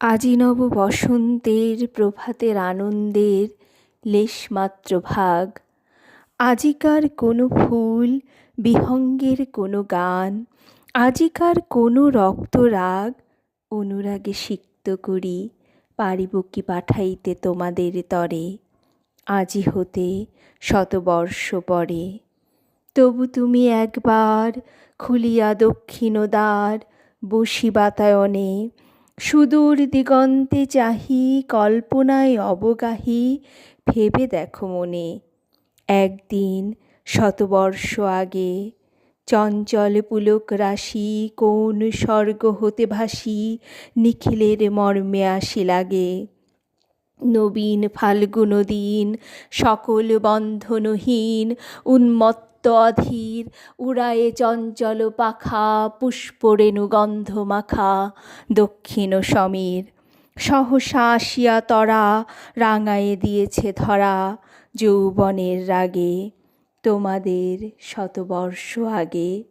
আজি নব বসন্তের প্রভাতের আনন্দের লেশমাত্র ভাগ। আজিকার কোনো ফুল বিহঙ্গের কোনো গান, আজিকার কোনো রক্তরাগ অনুরাগে সিক্ত করি পারিব কি পাঠাইতে তোমাদের তরে, আজি হতে শতবর্ষ পরে। তবু তুমি একবার খুলিয়া দক্ষিণ দ্বার, বসি বাতায়নে সুদূর দিগন্তে চাহি কল্পনায় অবগাহি, ভেবে দেখো মনে একদিন শতবর্ষ আগে চঞ্চল পুলক রাশি কোন স্বর্গ হতে ভাসি নিখিলের মর্মে আসি লাগে। নবীন ফাল্গুন দিন সকল বন্ধনহীন উন্মত্ত অধীর উড়ায়ে চঞ্চল পাখা পুষ্পরেণু গন্ধ মাখা দক্ষিণ সমীর। সহসা আসিয়া তরা রাঙায়ে দিয়েছে ধরা যৌবনের রাগে তোমাদের শতবর্ষ আগে।